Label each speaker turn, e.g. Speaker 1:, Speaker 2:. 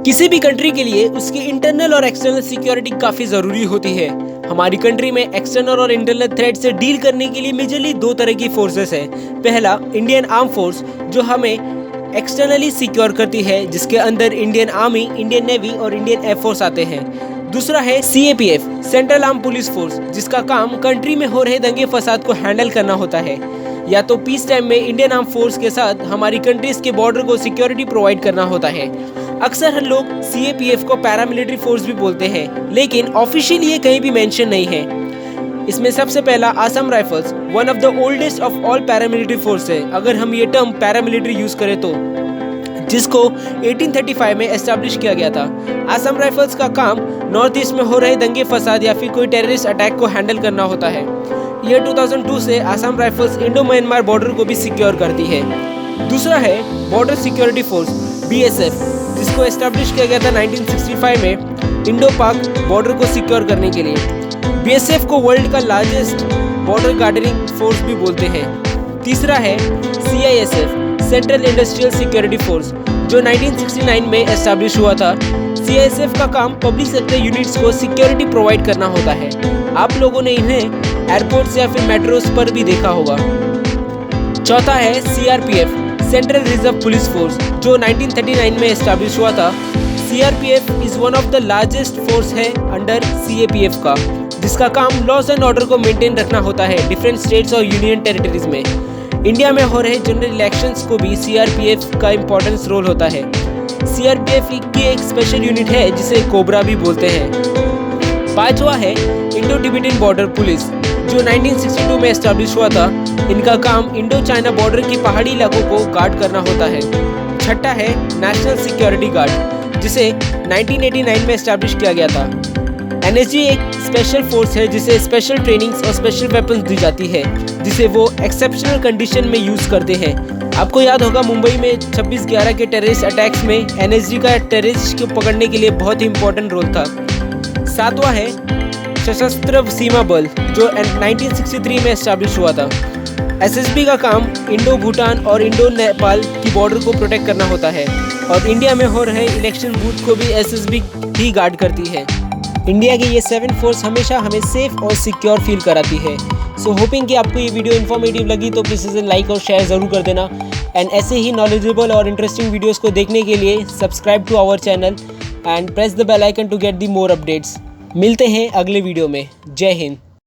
Speaker 1: किसी भी कंट्री के लिए उसकी इंटरनल और एक्सटर्नल सिक्योरिटी काफ़ी ज़रूरी होती है। हमारी कंट्री में एक्सटर्नल और इंटरनल थ्रेट से डील करने के लिए मेजरली दो तरह की फोर्सेस है। पहला इंडियन आर्म फोर्स जो हमें एक्सटर्नली सिक्योर करती है, जिसके अंदर इंडियन आर्मी, इंडियन नेवी और इंडियन एयरफोर्स आते हैं। दूसरा है CAPF central arm police force, जिसका काम कंट्री में हो रहे दंगे फसाद को हैंडल करना होता है। या तो पीस टाइम में इंडियन आर्म फोर्स के साथ हमारी कंट्रीज के बॉर्डर को सिक्योरिटी प्रोवाइड करना होता है। अक्सर लोग CAPF को पैरामिलिट्री फोर्स भी बोलते हैं, लेकिन ऑफिशियली ये कहीं भी मेंशन नहीं है। इसमें सबसे पहला Assam rifles one of the oldest of all paramilitary force है, अगर हम ये टर्म पैरामिलिट्री यूज करें तो, जिसको 1835 में एस्टैब्लिश किया गया था। आसाम राइफल्स का काम नॉर्थ ईस्ट में हो रहे दंगे फसाद या फिर कोई टेररिस्ट अटैक को हैंडल करना होता है। ईयर 2002 से Assam rifles Indo Myanmar border को भी सिक्योर करती है। दूसरा है बॉर्डर सिक्योरिटी फोर्स BSF, जिसको एस्टैब्लिश किया गया था 1965 में इंडो पाक बॉर्डर को सिक्योर करने के लिए। BSF को वर्ल्ड का लार्जेस्ट बॉर्डर गार्डनिंग फोर्स भी बोलते हैं। तीसरा है CISF central industrial security force, जो 1969 में एस्टैब्लिश हुआ था। CISF का काम पब्लिक सेक्टर यूनिट्स को सिक्योरिटी प्रोवाइड करना होता है। आप लोगों ने इन्हें एयरपोर्ट्स या फिर मेट्रोस पर भी देखा होगा। चौथा है CRPF central reserve police force, जो 1939 में एस्टैब्लिश हुआ था। CRPF is one of the largest force है अंडर CAPF का, जिसका काम लॉज एंड ऑर्डर को मेंटेन रखना होता है डिफरेंट स्टेट्स और यूनियन टेरिटरीज में। इंडिया में हो रहे जनरल इलेक्शंस को भी CRPF का इम्पोर्टेंस रोल होता है। CRPF की एक स्पेशल यूनिट है जिसे कोबरा भी बोलते हैं। पांचवा है इंडो टिबेटन बॉर्डर पुलिस, जो 1962 में एस्टैब्लिश हुआ था। इनका काम इंडो चाइना बॉर्डर की पहाड़ी इलाकों को गार्ड करना होता है। छठा है नेशनल सिक्योरिटी गार्ड, जिसे 1989 में एस्टैब्लिश किया गया था। NSG एक स्पेशल फोर्स है जिसे स्पेशल ट्रेनिंग्स और स्पेशल वेपन्स दी जाती है, जिसे वो एक्सेप्शनल कंडीशन में यूज़ करते हैं। आपको याद होगा मुंबई में 26/11 के टेररिस्ट अटैक्स में NSG का टेररिस्ट को पकड़ने के लिए बहुत ही इंपॉर्टेंट रोल था। सातवां है सशस्त्र सीमा बल, जो 1963 में एस्टैब्लिश हुआ था। SSB का काम इंडो भूटान और इंडो नेपाल की बॉर्डर को प्रोटेक्ट करना होता है, और इंडिया में हो रहे इलेक्शन बूथ को भी SSB ही गार्ड करती है। इंडिया की ये 7 फोर्स हमेशा हमें सेफ और सिक्योर फील कराती है। सो होपिंग कि आपको ये वीडियो इन्फॉर्मेटिव लगी तो प्लीज़ इसे लाइक और शेयर ज़रूर कर देना। एंड ऐसे ही नॉलेजेबल और इंटरेस्टिंग वीडियोज़ को देखने के लिए subscribe to our channel and press the bell icon to get the more updates. मिलते हैं अगले वीडियो में। जय हिंद।